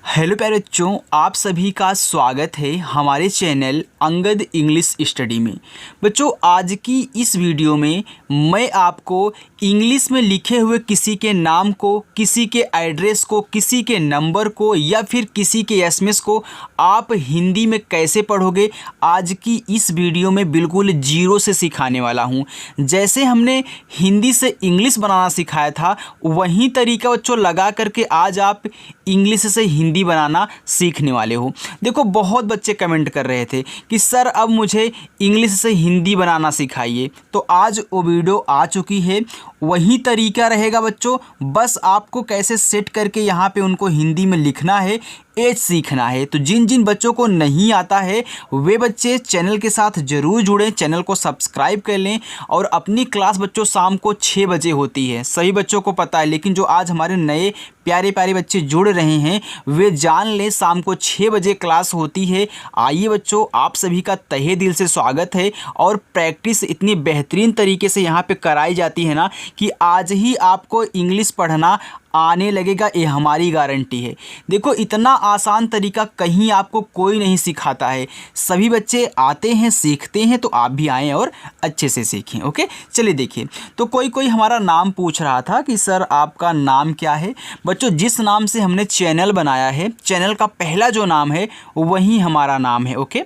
Hello प्यारे बच्चों, आप सभी का स्वागत है हमारे चैनल अंगद इंग्लिश स्टडी में। बच्चों, आज की इस वीडियो में मैं आपको इंग्लिश में लिखे हुए किसी के नाम को, किसी के एड्रेस को, किसी के नंबर को या फिर किसी के एसएमएस को आप हिंदी में कैसे पढ़ोगे, आज की इस वीडियो में बिल्कुल जीरो से सिखाने वाला हूँ। जैसे हमने हिंदी से इंग्लिश बनाना सिखाया था, वही तरीका बच्चों लगा करके आज आप इंग्लिश से हिंदी बनाना सीखने वाले हो। देखो, बहुत बच्चे कमेंट कर रहे थे कि सर अब मुझे इंग्लिश से हिंदी बनाना सिखाइए, तो आज वो वीडियो आ चुकी है। वही तरीका रहेगा बच्चों, बस आपको कैसे सेट करके यहाँ पे उनको हिंदी में लिखना है, एज सीखना है। तो जिन जिन बच्चों को नहीं आता है वे बच्चे चैनल के साथ ज़रूर जुड़ें, चैनल को सब्सक्राइब कर लें। और अपनी क्लास बच्चों शाम को 6 बजे होती है, सभी बच्चों को पता है, लेकिन जो आज हमारे नए प्यारे प्यारे बच्चे जुड़ रहे हैं वे जान लें, शाम को 6 बजे क्लास होती है। आइए बच्चों, आप सभी का तहे दिल से स्वागत है। और प्रैक्टिस इतनी बेहतरीन तरीके से यहाँ पे कराई जाती है ना कि आज ही आपको इंग्लिश पढ़ना आने लगेगा, ये हमारी गारंटी है। देखो, इतना आसान तरीका कहीं आपको कोई नहीं सिखाता है। सभी बच्चे आते हैं, सीखते हैं, तो आप भी आएँ और अच्छे से सीखें। ओके, चलिए देखिए। तो कोई हमारा नाम पूछ रहा था कि सर आपका नाम क्या है। बच्चों, जिस नाम से हमने चैनल बनाया है, चैनल का पहला जो नाम है वही हमारा नाम है। ओके,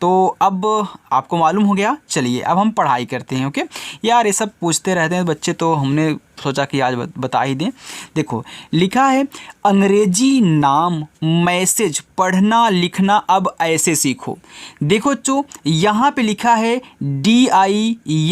तो अब आपको मालूम हो गया। चलिए अब हम पढ़ाई करते हैं। ओके यार, ये सब पूछते रहते हैं बच्चे, तो हमने सोचा कि आज बता ही दें। देखो, लिखा है अंग्रेजी नाम मैसेज पढ़ना लिखना अब ऐसे सीखो। देखो बच्चों, यहाँ पे लिखा है DIMAG।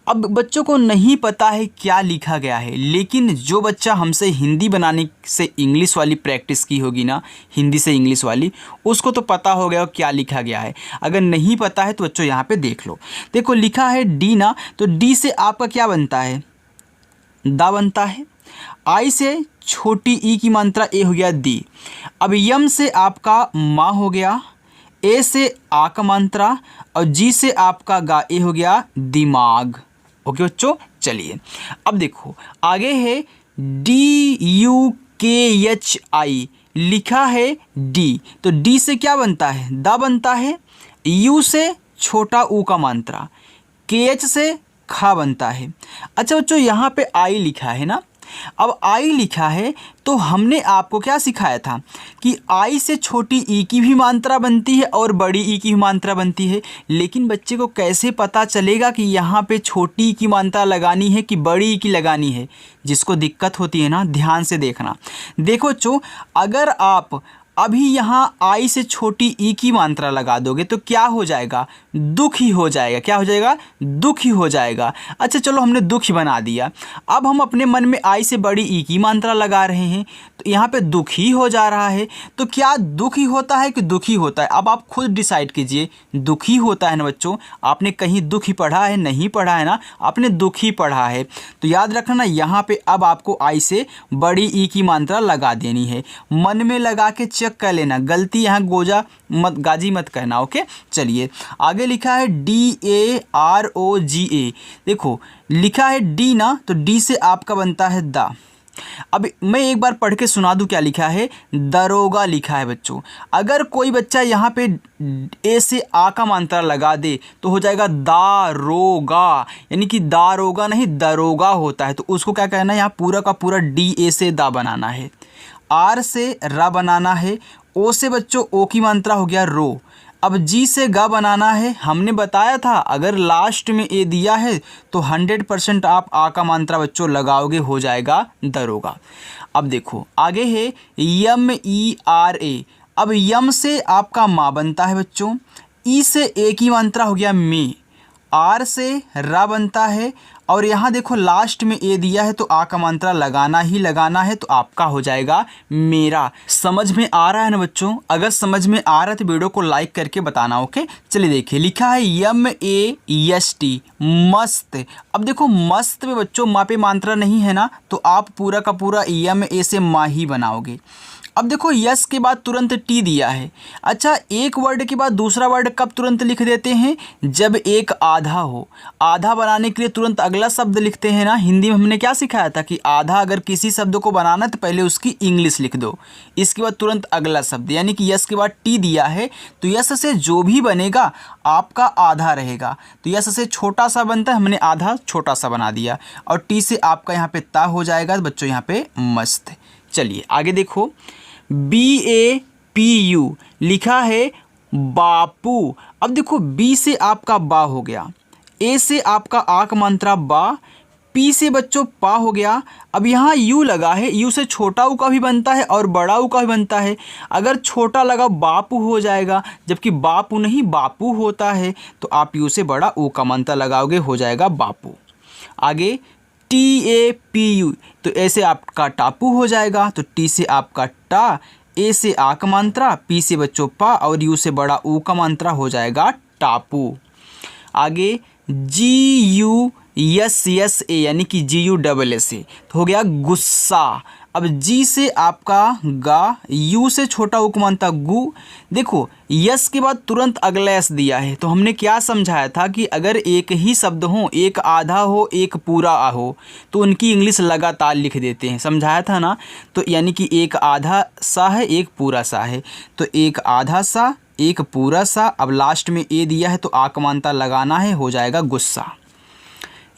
अब बच्चों को नहीं पता है क्या लिखा गया है, लेकिन जो बच्चा हमसे हिंदी बनाने से इंग्लिश वाली प्रैक्टिस की होगी ना, हिंदी से इंग्लिश वाली, उसको तो पता हो गया क्या लिखा गया है। अगर नहीं पता है तो बच्चों यहाँ पे देख लो। देखो, लिखा है डी ना, तो डी से आपका क्या बनता है, दा बनता है। आई से छोटी ई की मात्रा ए हो गया दी। अब यम से आपका माँ हो गया, ए से आ का मात्रा, और जी से आपका गा, ए हो गया दिमाग। ओके बच्चों, चलिए अब देखो आगे है DUKHI, लिखा है डी, तो डी से क्या बनता है, दा बनता है। यू से छोटा ऊ का मात्रा, KH से खा बनता है। अच्छा बच्चों, यहाँ पे आई लिखा है ना। अब आई लिखा है तो हमने आपको क्या सिखाया था कि आई से छोटी ई की भी मात्रा बनती है और बड़ी ई की भी मात्रा बनती है। लेकिन बच्चे को कैसे पता चलेगा कि यहाँ पे छोटी ई की मात्रा लगानी है कि बड़ी ई की लगानी है। जिसको दिक्कत होती है ना, ध्यान से देखना। देखो बच्चों, अगर आप अभी यहाँ आई से छोटी ई की मात्रा लगा दोगे तो क्या हो जाएगा, दुखी हो जाएगा। क्या हो जाएगा, दुखी हो जाएगा। अच्छा चलो, हमने दुखी बना दिया। अब हम अपने मन में आई से बड़ी ई की मात्रा लगा रहे हैं, तो यहाँ पे दुखी हो जा रहा है। तो क्या दुखी होता है कि दुखी होता है, अब आप खुद डिसाइड कीजिए। दुखी होता है ना बच्चों, आपने कहीं दुखी पढ़ा है, नहीं पढ़ा है ना, आपने दुखी पढ़ा है। तो याद रखना ना, यहाँ पे अब आपको आई से बड़ी ई की मात्रा लगा देनी है। मन में लगा के चेक कर लेना, गलती यहाँ गाजी मत कहना। ओके, चलिए आगे लिखा है DAROGA। देखो, लिखा है डी ना, तो डी से आपका बनता है दा। अब मैं एक बार पढ़ के सुना दूं क्या लिखा है, दरोगा लिखा है बच्चों। अगर कोई बच्चा यहाँ पे ए से आ का मात्रा लगा दे तो हो जाएगा दारोगा, यानी कि दारोगा नहीं दरोगा होता है। तो उसको क्या कहना है, यहाँ पूरा का पूरा DA से दा बनाना है, आर से रा बनाना है, ओ से बच्चों ओ की मात्रा हो गया रो। अब जी से गा बनाना है। हमने बताया था अगर लास्ट में ए दिया है तो 100% आप आ का मात्रा बच्चों लगाओगे, हो जाएगा दरोगा। अब देखो आगे है YMERA। अब यम से आपका माँ बनता है बच्चों, ई से ए की मात्रा हो गया मे, आर से रा बनता है, और यहाँ देखो लास्ट में ए दिया है तो आ का मात्रा लगाना ही लगाना है, तो आपका हो जाएगा मेरा। समझ में आ रहा है ना बच्चों? अगर समझ में आ रहा है तो वीडियो को लाइक करके बताना। ओके, चलिए देखिए, लिखा है MAST मस्त। अब देखो मस्त में बच्चों माँ पे मात्रा नहीं है ना, तो आप पूरा का पूरा MA से माँ ही बनाओगे। अब देखो यस के बाद तुरंत टी दिया है। अच्छा, एक वर्ड के बाद दूसरा वर्ड कब तुरंत लिख देते हैं? जब एक आधा हो। आधा बनाने के लिए तुरंत अगला शब्द लिखते हैं ना। हिंदी में हमने क्या सिखाया था कि आधा अगर किसी शब्द को बनाना तो पहले उसकी इंग्लिश लिख दो, इसके बाद तुरंत अगला शब्द। यानी कि यस के बाद टी दिया है तो यस से जो भी बनेगा आपका आधा रहेगा। तो यस से छोटा सा बनता है, हमने आधा छोटा सा बना दिया, और टी से आपका यहाँ पे ता हो जाएगा। बच्चों यहाँ पे मस्त। चलिए आगे देखो, BAPU लिखा है बापू। अब देखो बी से आपका बा हो गया, ए से आपका आ का मात्रा बा, पी से बच्चों पा हो गया। अब यहाँ यू लगा है, यू से छोटा ऊ का भी बनता है और बड़ा ऊ का भी बनता है। अगर छोटा लगा बापू हो जाएगा, जबकि बापू नहीं बापू होता है, तो आप यू से बड़ा ऊ का मंत्र लगाओगे, हो जाएगा बापू। आगे TAPU, तो ऐसे आपका टापू हो जाएगा। तो टी से आपका टा, ए से आ का मात्रा, पी से बच्चों पा और यू से बड़ा ऊ का मात्रा, हो जाएगा टापू। आगे GUSSA यानी कि GUSSA तो हो गया गुस्सा। अब जी से आपका गा, यू से छोटा ऊ का मात्रा गु। देखो यस के बाद तुरंत अगला एस दिया है, तो हमने क्या समझाया था कि अगर एक ही शब्द हो, एक आधा हो एक पूरा हो, तो उनकी इंग्लिश लगातार लिख देते हैं, समझाया था ना। तो यानी कि एक आधा सा है एक पूरा सा है, तो एक आधा सा एक पूरा सा। अब लास्ट में ए दिया है तो आ का मात्रा लगाना है, हो जाएगा गुस्सा।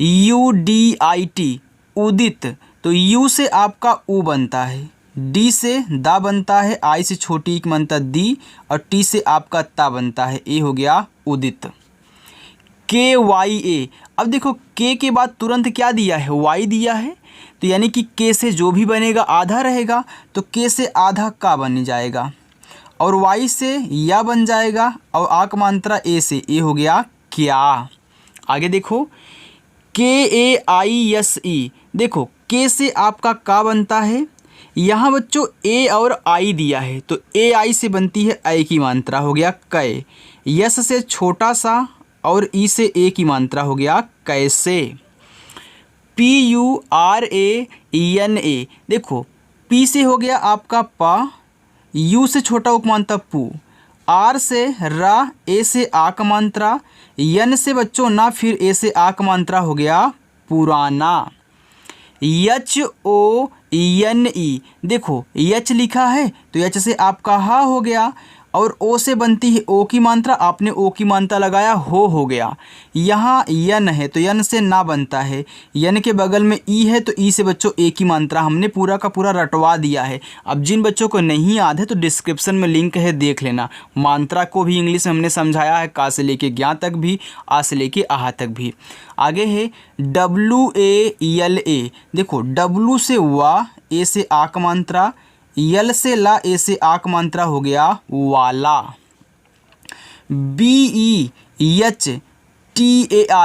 UDIT उदित, तो यू से आपका ऊ बनता है, डी से दा बनता है, आई से छोटी की बनता दी, और टी से आपका ता बनता है, ए हो गया उदित। KYA, अब देखो के के बाद तुरंत क्या दिया है? वाई दिया है, तो यानी कि के से जो भी बनेगा आधा रहेगा, तो के से आधा का बन जाएगा, और वाई से या बन जाएगा, और आ का मात्रा ए से, ए हो गया क्या। आगे देखो KAISE, देखो के से आपका का बनता है, यहाँ बच्चों ए और आई दिया है, तो ए आई से बनती है आई की मात्रा, हो गया कै। यस से छोटा सा और ई से ए की मात्रा, हो गया कैसे। PURANA, देखो पी से हो गया आपका पा, यू से छोटा उपमांता पू, आर से रा, ए से आ का मात्रा, यन से बच्चों ना, फिर ए से आ का मात्रा, हो गया पुराना। HONE, देखो यच लिखा है तो यच से आपका हा हो गया, और ओ से बनती है ओ की मात्रा, आपने ओ की मात्रा लगाया, हो गया। यहाँ यन है तो यन से ना बनता है, यन के बगल में ई है तो ई से बच्चों ए की मात्रा, हमने पूरा का पूरा रटवा दिया है। अब जिन बच्चों को नहीं याद है तो डिस्क्रिप्शन में लिंक है, देख लेना। मात्रा को भी इंग्लिश में हमने समझाया है, का से लेके ज्ञा तक भी, आ से लेके आहा तक भी। आगे है WALA, देखो डब्लू से वा, ए से आ का मात्रा, यल से ला, ए से आ का मात्रा, हो गया वाला। BEHTAR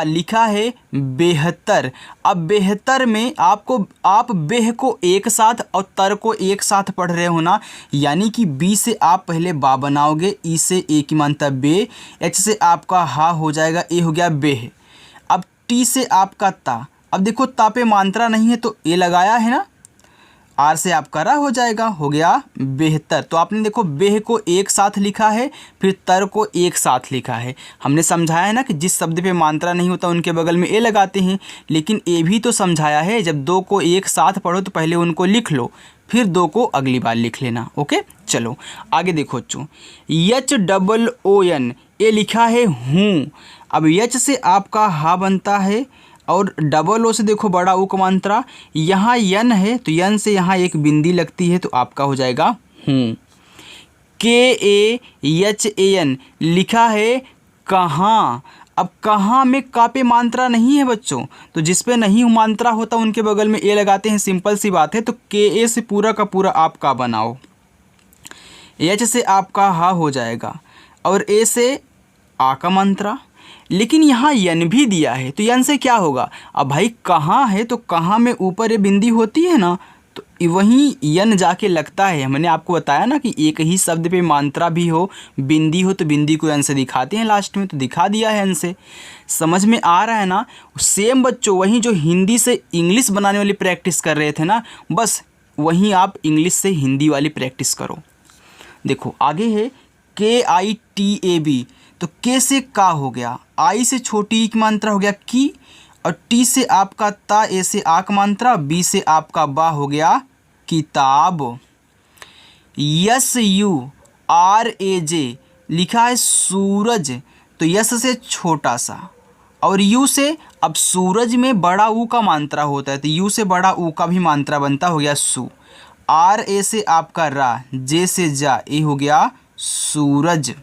लिखा है बेहतर। अब बेहतर में आप बेह को एक साथ और तर को एक साथ पढ़ रहे हो ना, यानी कि बी से आप पहले बा बनाओगे, ई से ए की मात्रा बे, एच से आपका हा हो जाएगा, ए हो गया बेह। अब टी से आपका ता, अब देखो ता पे मात्रा नहीं है तो ए लगाया है ना, आर से आपका रा हो जाएगा, हो गया बेहतर। तो आपने देखो बेह को एक साथ लिखा है, फिर तर को एक साथ लिखा है। हमने समझाया है ना कि जिस शब्द पे मात्रा नहीं होता उनके बगल में ए लगाते हैं, लेकिन ए भी तो समझाया है, जब दो को एक साथ पढ़ो तो पहले उनको लिख लो, फिर दो को अगली बार लिख लेना। ओके, चलो आगे देखो बच्चों, HOON, ए लिखा है हूँ। अब यच से आपका हा बनता है, और डबल ओ से देखो बड़ा ऊ का मात्रा, यहाँ यन है तो यन से यहाँ एक बिंदी लगती है तो आपका हो जाएगा हूँ। KAHAN लिखा है कहाँ। अब कहाँ में का पे मात्रा नहीं है बच्चों, तो जिस पे नहीं मात्रा होता उनके बगल में ए लगाते हैं, सिंपल सी बात है। तो KA से पूरा का पूरा आप का बनाओ, एच से आपका हा हो जाएगा, और ए से आ का मात्रा, लेकिन यहाँ यन भी दिया है तो यन से क्या होगा। अब भाई कहाँ है तो कहाँ में ऊपर ये बिंदी होती है ना, तो वहीं यन जाके लगता है। मैंने आपको बताया ना कि एक ही शब्द पे मात्रा भी हो, बिंदी हो, तो बिंदी को यन से दिखाते हैं लास्ट में, तो दिखा दिया है यन से। समझ में आ रहा है ना। सेम बच्चों वहीं जो हिंदी से इंग्लिश बनाने वाली प्रैक्टिस कर रहे थे ना, बस वहीं आप इंग्लिश से हिंदी वाली प्रैक्टिस करो। देखो आगे है KITAB, तो के से का हो गया, आई से छोटी ई की मात्रा हो गया की, और टी से आपका ता, ए से आ की मात्रा, बी से आपका बा हो गया किताब। SURAJ लिखा है सूरज, तो यस से छोटा सा, और यू से, अब सूरज में बड़ा ऊ का मात्रा होता है तो यू से बड़ा ऊ का भी मात्रा बनता हो गया सू। RA से आपका रा, जे से जा, ए हो गया सूरज।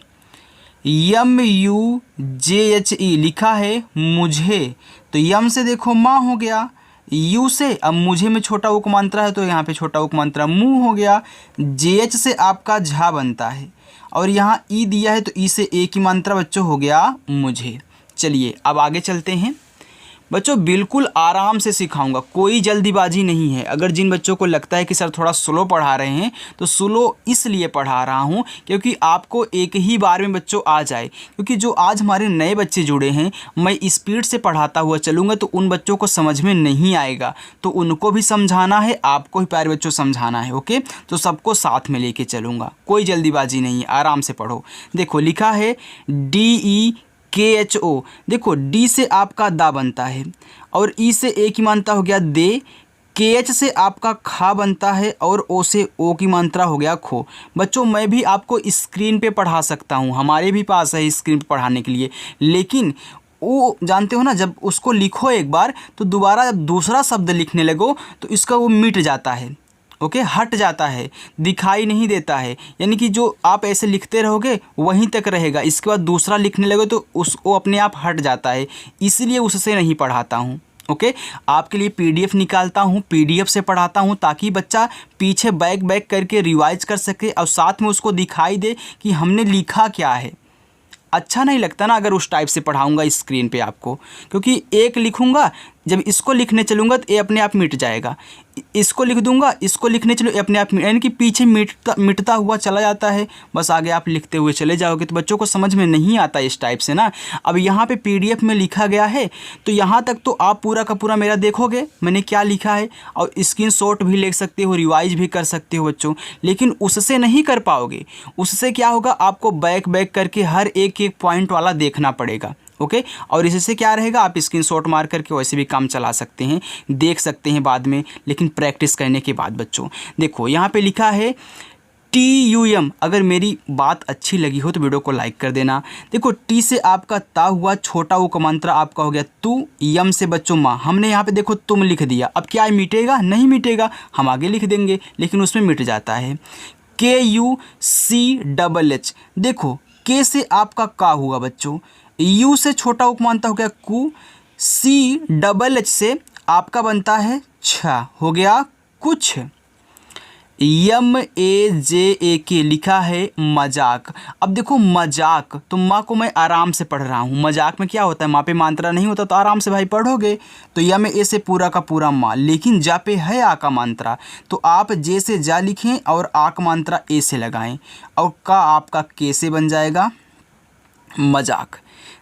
MUJHE लिखा है मुझे, तो यम से देखो माँ हो गया, यू से, अब मुझे में छोटा उक मात्रा है तो यहाँ पे छोटा उक मात्रा मुँह हो गया। JH से आपका झा बनता है, और यहाँ ई दिया है तो ई से ए की मात्रा बच्चों हो गया मुझे। चलिए अब आगे चलते हैं बच्चों, बिल्कुल आराम से सिखाऊंगा, कोई जल्दीबाजी नहीं है। अगर जिन बच्चों को लगता है कि सर थोड़ा स्लो पढ़ा रहे हैं तो स्लो इसलिए पढ़ा रहा हूं क्योंकि आपको एक ही बार में बच्चों आ जाए, क्योंकि जो आज हमारे नए बच्चे जुड़े हैं मैं स्पीड से पढ़ाता हुआ चलूँगा तो उन बच्चों को समझ में नहीं आएगा, तो उनको भी समझाना है, आपको भी प्यारे बच्चों समझाना है। ओके, तो सबको साथ में लेके चलूँगा, कोई जल्दीबाजी नहीं है, आराम से पढ़ो। देखो लिखा है DEKHO, देखो डी से आपका दा बनता है, और ई से ए की मात्रा हो गया दे, KH से आपका खा बनता है, और ओ से ओ की मात्रा हो गया खो। बच्चों मैं भी आपको स्क्रीन पे पढ़ा सकता हूँ, हमारे भी पास है स्क्रीन पे पढ़ाने के लिए, लेकिन वो जानते हो ना, जब उसको लिखो एक बार तो दोबारा जब दूसरा शब्द लिखने लगो तो इसका वो मिट जाता है। ओके, हट जाता है, दिखाई नहीं देता है, यानी कि जो आप ऐसे लिखते रहोगे वहीं तक रहेगा, इसके बाद दूसरा लिखने लगे तो वो अपने आप हट जाता है, इसलिए उससे नहीं पढ़ाता हूँ। ओके, आपके लिए PDF निकालता हूँ, PDF से पढ़ाता हूँ ताकि बच्चा पीछे बैक करके रिवाइज कर सके और साथ में उसको दिखाई दे कि हमने लिखा क्या है। अच्छा नहीं लगता ना अगर उस टाइप से पढ़ाऊँगा स्क्रीन पे आपको, क्योंकि एक लिखूँगा, जब इसको लिखने चलूँगा तो ये अपने आप मिट जाएगा, इसको लिख दूंगा, इसको लिखने चलो अपने आप, यानी कि पीछे मिटता हुआ चला जाता है, बस आगे आप लिखते हुए चले जाओगे तो बच्चों को समझ में नहीं आता इस टाइप से ना। अब यहाँ पे PDF में लिखा गया है तो यहाँ तक तो आप पूरा का पूरा मेरा देखोगे मैंने क्या लिखा है, और स्क्रीनशॉट भी ले सकते हो, रिवाइज भी कर सकते हो बच्चों, लेकिन उससे नहीं कर पाओगे। उससे क्या होगा, आपको बैक करके हर एक पॉइंट वाला देखना पड़ेगा। ओके, और इससे क्या रहेगा, आप स्क्रीनशॉट मार करके वैसे भी काम चला सकते हैं, देख सकते हैं बाद में, लेकिन प्रैक्टिस करने के बाद बच्चों। देखो यहाँ पे लिखा है TUM, अगर मेरी बात अच्छी लगी हो तो वीडियो को लाइक कर देना। देखो टी से आपका ता हुआ, छोटा ऊ का मंत्रा आपका हो गया तू, यम से बच्चों माँ, हमने यहाँ पे देखो तुम लिख दिया, अब क्या मिटेगा, नहीं मिटेगा, हम आगे लिख देंगे लेकिन उसमें मिट जाता है। KUCHH, देखो के से आपका का हुआ बच्चों, यू से छोटा उपमानता हो गया कु, CHH से आपका बनता है छा, हो गया कुछ। MAJAK लिखा है मजाक। अब देखो मजाक, तो माँ को मैं आराम से पढ़ रहा हूँ, मजाक में क्या होता है, माँ पे मात्रा नहीं होता तो आराम से भाई पढ़ोगे, तो यम ए से पूरा का पूरा माँ, लेकिन जा पे है आ का मात्रा, तो आप जे से जा लिखें और आ का मात्रा ए से लगाएं, और का आपका के से बन जाएगा मजाक।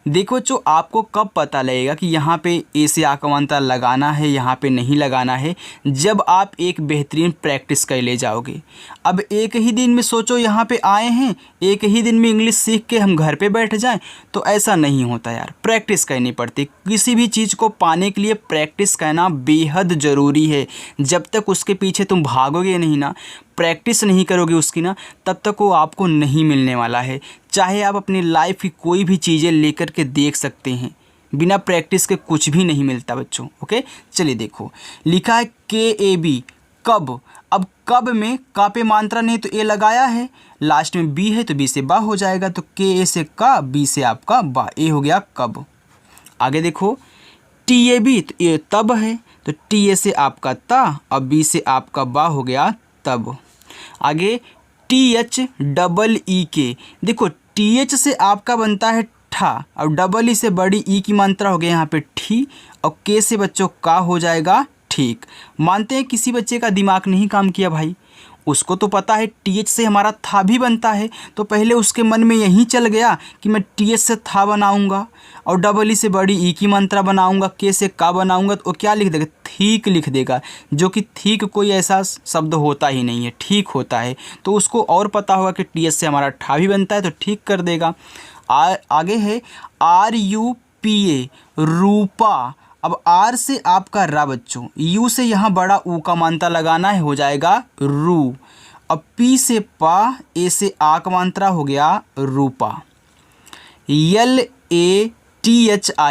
देखो जो आपको कब पता लगेगा कि यहाँ पे ए से आ का मात्रा लगाना है, यहाँ पे नहीं लगाना है, जब आप एक बेहतरीन प्रैक्टिस कर ले जाओगे। अब एक ही दिन में सोचो यहाँ पे आए हैं, एक ही दिन में इंग्लिश सीख के हम घर पे बैठ जाएं, तो ऐसा नहीं होता यार, प्रैक्टिस करनी पड़ती। किसी भी चीज़ को पाने के लिए प्रैक्टिस करना बेहद ज़रूरी है। जब तक उसके पीछे तुम भागोगे नहीं ना, प्रैक्टिस नहीं करोगे उसकी ना, तब तक वो आपको नहीं मिलने वाला है। चाहे आप अपनी लाइफ की कोई भी चीज़ें लेकर के देख सकते हैं, बिना प्रैक्टिस के कुछ भी नहीं मिलता बच्चों। ओके, चलिए देखो लिखा है KAB कब। अब कब में का पे मात्रा नहीं तो ए लगाया है, लास्ट में बी है तो बी से बा हो जाएगा, तो KA से का, बी से आपका बा, ए हो गया कब। आगे देखो TAB, तो ए तब है, तो TA से आपका ता और बी से आपका बा हो गया तब। आगे THEEK, देखो TH से आपका बनता है ठा, और डबल ई से बड़ी ई की मात्रा हो गया यहाँ पे ठी, और के से बच्चों का हो जाएगा ठीक। मानते हैं किसी बच्चे का दिमाग नहीं काम किया भाई, उसको तो पता है टीएच से हमारा था भी बनता है, तो पहले उसके मन में यही चल गया कि मैं टीएच से था बनाऊंगा और डबल ई से बड़ी ई की मात्रा बनाऊंगा, के से का बनाऊंगा, तो वो क्या लिख देगा, ठीक लिख देगा, जो कि ठीक कोई ऐसा शब्द होता ही नहीं है, ठीक होता है। तो उसको और पता होगा कि टीएच से हमारा ठा भी बनता है, तो ठीक कर देगा। आगे है RUPA, रूपा। अब आर से आपका रा बच्चों, यू से यहाँ बड़ा ऊ का मात्रा लगाना है, हो जाएगा रू। अब पी से पा, ए से आ का मात्रा हो गया रूपा। LATHI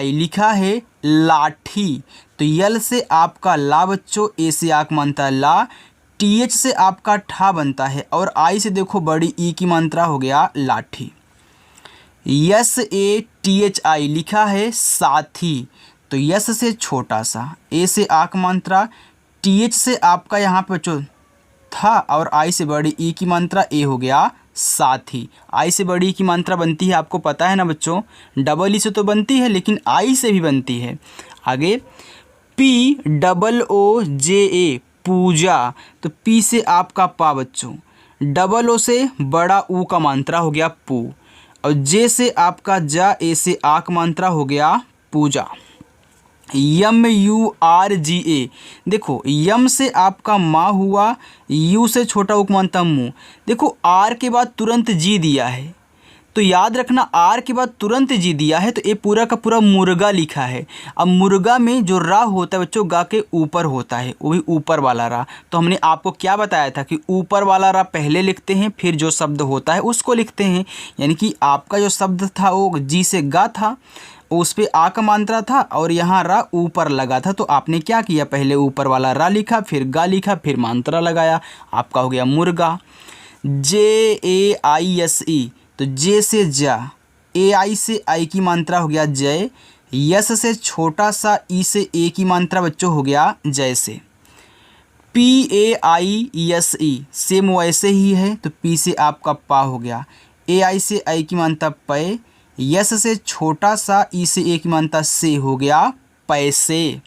लिखा है लाठी, तो यल से आपका ला बच्चों, ए से आ का मात्रा ला, TH से आपका ठा बनता है और आई से देखो बड़ी ई की मात्रा हो गया लाठी। SATHI लिखा है साथी, तो यस से छोटा सा, ए से आक मात्रा, TH से आपका यहाँ पे बच्चों था और आई से बड़ी ई की मात्रा, ए हो गया साथी। आई से बड़ी ई की मात्रा बनती है, आपको पता है ना बच्चों, डबल ई से तो बनती है लेकिन आई से भी बनती है। आगे POOJA, पूजा, तो पी से आपका पा बच्चों, डबल ओ से बड़ा ऊ का मात्रा हो गया पू, और जे से आपका जा, ए से आक मात्रा हो गया पूजा। MURGA, देखो यम से आपका माँ हुआ, यू से छोटा उपमानता मुँह, देखो आर के बाद तुरंत जी दिया है, तो याद रखना आर के बाद तुरंत जी दिया है, तो ये पूरा का पूरा मुर्गा लिखा है। अब मुर्गा में जो रा होता है बच्चों, गा के ऊपर होता है, वो भी ऊपर वाला रा। तो हमने आपको क्या बताया था कि ऊपर वाला रा पहले लिखते हैं, फिर जो शब्द होता है उसको लिखते हैं। यानी कि आपका जो शब्द था वो जी से गा था, उस पे आ का मात्रा था और यहाँ रा ऊपर लगा था, तो आपने क्या किया, पहले ऊपर वाला रा लिखा, फिर गा लिखा, फिर मात्रा लगाया, आपका हो गया मुर्गा। JAISE, तो जे से जा, AI से आई की मात्रा हो गया जय, यस से छोटा सा, ई से ए की मात्रा बच्चों हो गया जैसे। PAISE, सेम वैसे ही है, तो पी से आपका पा हो गया, AI से आई की मात्रा पै, यस से छोटा सा, ई से ए की मात्रा से हो गया पैसे।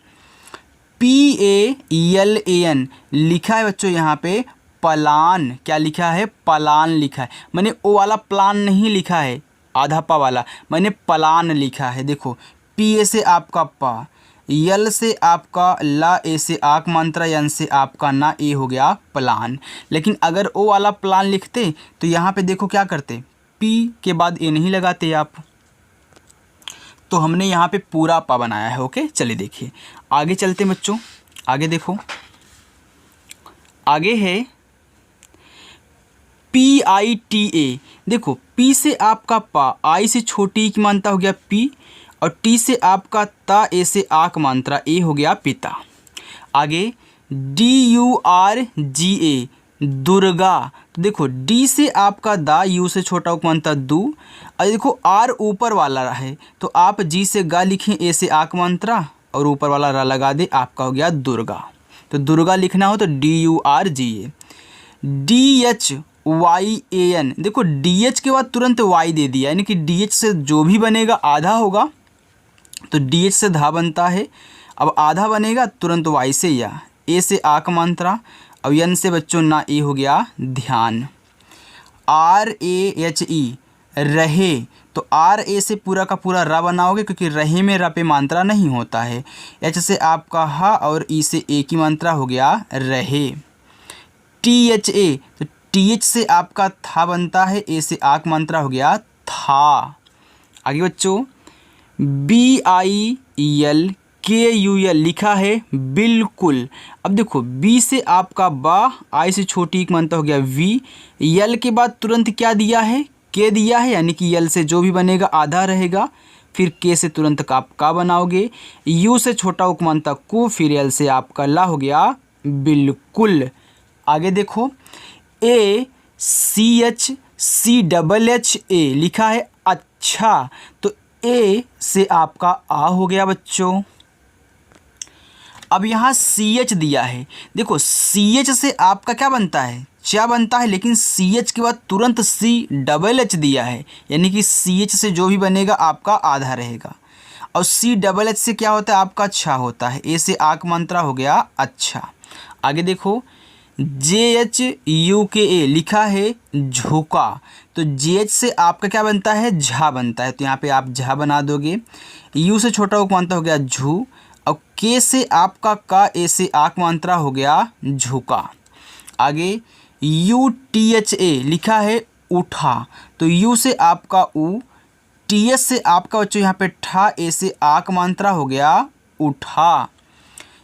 PALAN लिखा है बच्चों यहाँ पे पलान, क्या लिखा है, पलान लिखा है, मैंने ओ वाला प्लान नहीं लिखा है आधा पा वाला, मैंने पलान लिखा है। देखो PA से आपका पा, यल से आपका ला, ए से आक मात्रा, यन से आपका ना, ए हो गया प्लान। लेकिन अगर ओ वाला प्लान लिखते तो यहाँ पे देखो क्या करते, पी के बाद ए नहीं लगाते आप, तो हमने यहाँ पे पूरा पा बनाया है। ओके, चलिए देखिए आगे चलते बच्चों। आगे देखो, आगे है PITA, देखो पी से आपका पा, आई से छोटी की मात्रा हो गया पी, और टी से आपका ता, ए से आक मात्रा, ए हो गया पिता। आगे DURGA, दुर्गा, तो देखो डी से आपका दा, यू से छोटा उपमानता दू, और देखो आर ऊपर वाला है, तो आप जी से गा लिखें, ए से आक मात्रा और ऊपर वाला रा लगा दे, आपका हो गया दुर्गा। तो दुर्गा लिखना हो तो DURGA। DHYAN, देखो DH के बाद तुरंत Y दे दिया, यानी कि DH से जो भी बनेगा आधा होगा, तो DH से धा बनता है, अब आधा बनेगा तुरंत Y से या, ए से आक मात्रा, अब यन से बच्चों ना, ए हो गया ध्यान। RAHE, रहे, तो RA से पूरा का पूरा रा बनाओगे, क्योंकि रहे में रा पे मात्रा नहीं होता है। H से आपका हा और ई से ए की मात्रा हो गया रहे। THA, तो TH से आपका था बनता है, ए से आक मात्रा हो गया था। आगे बच्चों BILKUL लिखा है बिल्कुल। अब देखो बी से आपका बा, आई से छोटी एक मात्रा हो गया वी, यल के बाद तुरंत क्या दिया है, के दिया है, यानी कि यल से जो भी बनेगा आधा रहेगा, फिर के से तुरंत का बनाओगे, यू से छोटा उपमानता को, फिर यल से आपका ला हो गया बिल्कुल। आगे देखो ACHCHA लिखा है अच्छा, तो ए से आपका आ हो गया बच्चों। अब यहाँ CH दिया है, देखो CH से आपका क्या बनता है, चा बनता है, लेकिन CH के बाद तुरंत CH दिया है, यानी कि CH से जो भी बनेगा आपका आधा रहेगा। और CHH से क्या होता है आपका अच्छा होता है, ए से आक मात्रा हो गया अच्छा। आगे देखो JHUKA लिखा है झुका, तो JH से आपका क्या बनता है झा बनता है, तो यहाँ पे आप झा बना दोगे। U से छोटा उक मात्रा हो गया झू, और K से आपका का, ए से आक मात्रा हो गया झुका। आगे UTHA लिखा है उठा, तो U से आपका उ, TS से आपका बच्चों यहाँ पे ठा, ए से आक मात्रा हो गया उठा।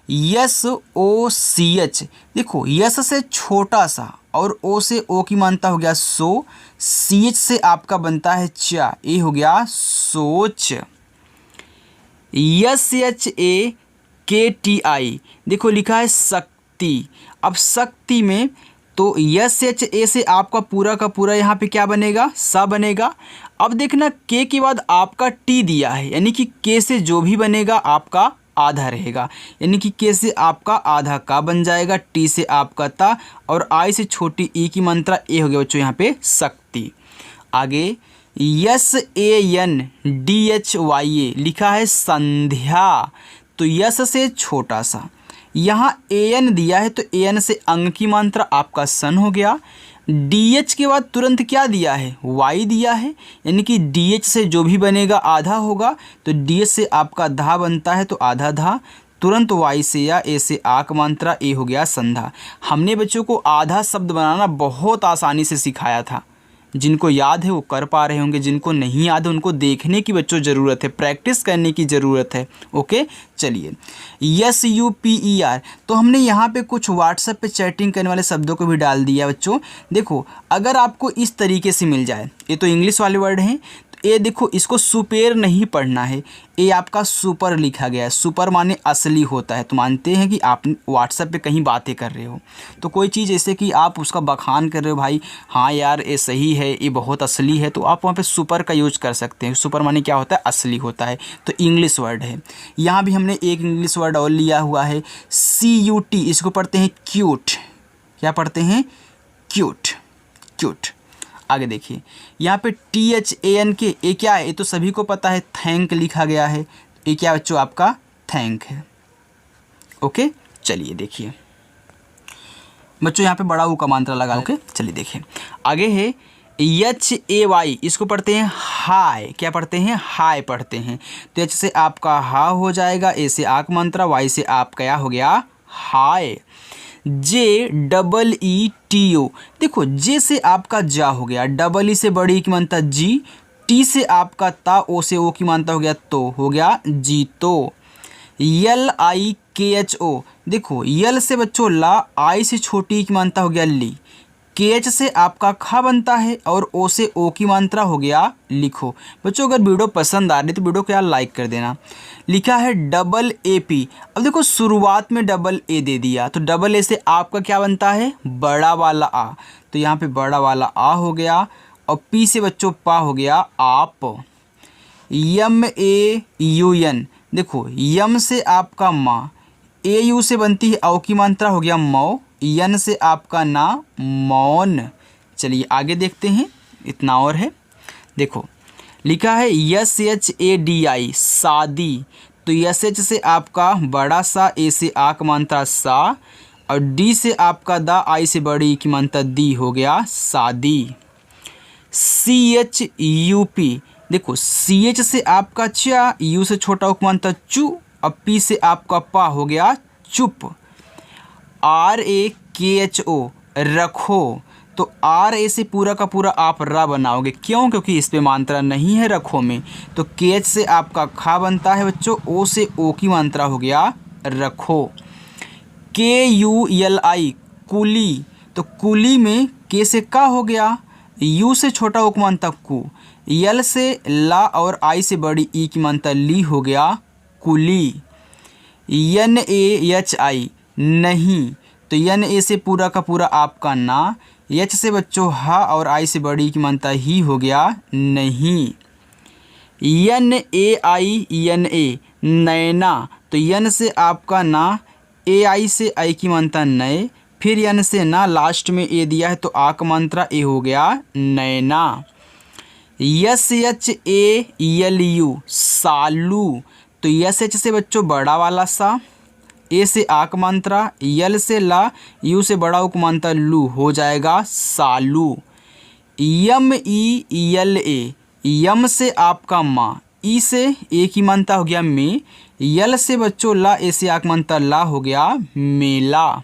SOCH देखो यस से छोटा सा और ओ से ओ की मात्रा हो गया सो, CH से आपका बनता है चा, ए हो गया सोच। SHAKTI देखो लिखा है शक्ति, अब शक्ति में तो SHA से आपका पूरा का पूरा यहाँ पे क्या बनेगा सा बनेगा। अब देखना के के बाद आपका टी दिया है, यानी कि के से जो भी बनेगा आपका आधा रहेगा, यानी कि के से आपका आधा का बन जाएगा, टी से आपका ता, और आई से छोटी ई की मात्रा ए हो गया बच्चों यहाँ पे शक्ति। आगे SANDHYA लिखा है संध्या, तो यस से छोटा सा, यहाँ AN दिया है तो AN से अंग की मात्रा आपका सन हो गया। DH के बाद तुरंत क्या दिया है Y दिया है, यानी कि DH से जो भी बनेगा आधा होगा, तो DH से आपका धा बनता है तो आधा धा, तुरंत Y से या ए से आक मात्रा ए हो गया संधा। हमने बच्चों को आधा शब्द बनाना बहुत आसानी से सिखाया था, जिनको याद है वो कर पा रहे होंगे, जिनको नहीं याद है उनको देखने की बच्चों ज़रूरत है, प्रैक्टिस करने की ज़रूरत है। ओके चलिए SUPER, तो हमने यहाँ पे कुछ व्हाट्सएप पे चैटिंग करने वाले शब्दों को भी डाल दिया बच्चों। देखो अगर आपको इस तरीके से मिल जाए, ये तो इंग्लिश वाले वर्ड हैं, तो ये देखो इसको सुपेर नहीं पढ़ना है, ये आपका सुपर लिखा गया है, सुपर माने असली होता है। तो मानते हैं कि आप व्हाट्सएप पे कहीं बातें कर रहे हो, तो कोई चीज़ जैसे कि आप उसका बखान कर रहे हो, भाई हाँ यार ये सही है, ये बहुत असली है, तो आप वहाँ पे सुपर का यूज कर सकते हैं। सुपर माने क्या होता है असली होता है, तो इंग्लिश वर्ड है। यहाँ भी हमने एक इंग्लिश वर्ड और लिया हुआ है CUT, इसको पढ़ते हैं क्यूट, क्या पढ़ते हैं क्यूट, क्यूट। आगे देखिए यहाँ पे THANK, ये क्या है, ये तो सभी को पता है, थैंक लिखा गया है, ये क्या बच्चों आपका थैंक है। ओके चलिए देखिए बच्चों यहाँ पे बड़ा ऊ का मात्रा लगा। ओके चलिए देखिए आगे है HAY, इसको पढ़ते हैं हाय, क्या पढ़ते हैं हाय पढ़ते हैं, तो H से आपका हा हो जाएगा, ए से आक मात्रा, Y से आपका क्या हो गया हाय। JEETO देखो जे से आपका जा हो गया, डबल ई से बड़ी की मात्रा जी, टी से आपका ता, ओ से ओ की मात्रा हो गया तो, हो गया जीतो। LIKHO देखो यल से बच्चों ला, आई से छोटी की मात्रा हो गया ली, KH से आपका खा बनता है, और ओ से ओ की मात्रा हो गया लिखो। बच्चों अगर वीडियो पसंद आ रही तो वीडियो को यार लाइक कर देना। लिखा है AP, अब देखो शुरुआत में डबल ए दे दिया, तो डबल ए से आपका क्या बनता है बड़ा वाला आ, तो यहाँ पे बड़ा वाला आ हो गया, और पी से बच्चों पा हो गया आप। MAUN देखो यम से आपका माँ, AU से बनती है औ की मात्रा हो गया मौ, यन से आपका ना मौन। चलिए आगे देखते हैं, इतना और है। देखो लिखा है SHADI शादी, तो SH से आपका बड़ा सा, ए से आक मात्रा सा, और डी से आपका दा, आई से बड़ी की मात्रा दी, हो गया शादी। CHUP देखो CH से आपका चा, यू से छोटा उक मात्रा चू, और पी से आपका पा हो गया चुप। RAKHO रखो, तो RA से पूरा का पूरा आप रा बनाओगे, क्यों क्योंकि इस पे मात्रा नहीं है रखो में, तो KH से आपका खा बनता है बच्चों, ओ से ओ की मात्रा हो गया रखो। KULI कुली, तो कुली में के से का हो गया, यू से छोटा उक मात्रा कु, यल से ला, और आई से बड़ी ई की मात्रा ली, हो गया कुली। NAHI नहीं, तो NA से पूरा का पूरा आपका ना, H से बच्चों हा, और आई से बड़ी की मात्रा ही, हो गया नहीं। NAINA नैना, तो यन से आपका ना, AI से आई की मात्रा नए, फिर यन से ना, लास्ट में ए दिया है तो आक मात्रा ए, हो गया नैना। SHALU सालू, तो यस एच से बच्चों बड़ा वाला सा, ए से आकमांत्रा, यल से ला, यू से बड़ा उपमांत्रा लू, हो जाएगा सालू। यम ई यल ए, यम से आपका माँ, ई से एक ही मानता हो गया में, यल से बच्चों ला, ए से आकमांत्रा ला, हो गया मेला।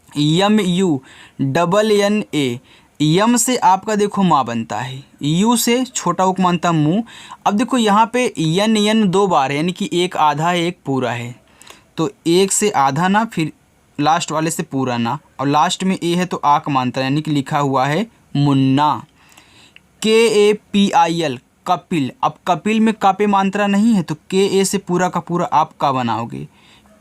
M U double N A, M से आपका देखो माँ बनता है, यू से छोटा उपमानता मुँह। अब देखो यहाँ पे यन यन दो बार है, यानी कि एक आधा है एक पूरा है, तो एक से आधा ना, फिर लास्ट वाले से पूरा ना, और लास्ट में ए है तो आक मानता, यानी कि लिखा हुआ है मुन्ना। KAPIL कपिल, अब कपिल में का पे मात्रा नहीं है तो KA से पूरा का पूरा आप का बनाओगे,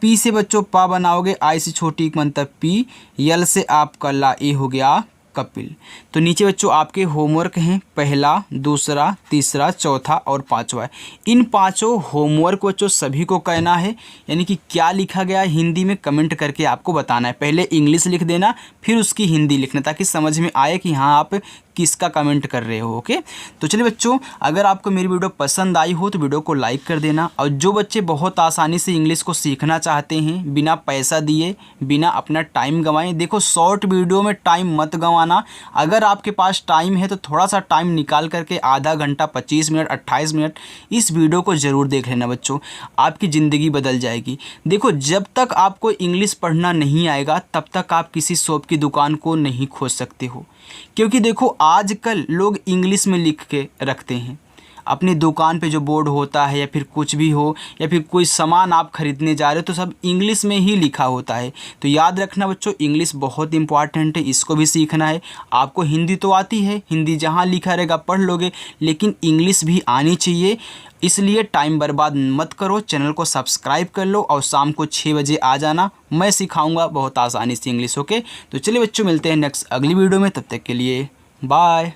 पी से बच्चों पा बनाओगे, आई से छोटी एक मंत्र पी, यल से आपका ला, ए हो गया कपिल। तो नीचे बच्चों आपके होमवर्क हैं, पहला, दूसरा, तीसरा, चौथा और पांचवा। इन पांचों होमवर्क बच्चों सभी को कहना है, यानी कि क्या लिखा गया हिंदी में कमेंट करके आपको बताना है। पहले इंग्लिश लिख देना, फिर उसकी हिंदी लिखना, ताकि समझ में आए कि हाँ आप किसका कमेंट कर रहे हो। ओके, तो चलिए बच्चों, अगर आपको मेरी वीडियो पसंद आई हो तो वीडियो को लाइक कर देना। और जो बच्चे बहुत आसानी से इंग्लिश को सीखना चाहते हैं, बिना पैसा दिए, बिना अपना टाइम गंवाए, देखो शॉर्ट वीडियो में टाइम मत गंवाना। अगर आपके पास टाइम है तो थोड़ा सा टाइम निकाल करके आधा घंटा, 25 मिनट, 28 मिनट इस वीडियो को ज़रूर देख लेना बच्चों, आपकी ज़िंदगी बदल जाएगी। देखो, जब तक आपको इंग्लिश पढ़ना नहीं आएगा तब तक आप किसी शॉप की दुकान को नहीं खोज सकते हो, क्योंकि देखो आजकल लोग इंग्लिश में लिख के रखते हैं। अपनी दुकान पे जो बोर्ड होता है या फिर कुछ भी हो, या फिर कोई सामान आप खरीदने जा रहे हो तो सब इंग्लिश में ही लिखा होता है। तो याद रखना बच्चों, इंग्लिश बहुत इंपॉर्टेंट है, इसको भी सीखना है। आपको हिंदी तो आती है, हिंदी जहाँ लिखा रहेगा पढ़ लोगे, लेकिन इंग्लिश भी आनी चाहिए। इसलिए टाइम बर्बाद मत करो, चैनल को सब्सक्राइब कर लो और शाम को 6 बजे आ जाना, मैं सिखाऊंगा बहुत आसानी से इंग्लिश। ओके, तो चलिए बच्चों, मिलते हैं नेक्स्ट अगली वीडियो में, तब तक के लिए बाय।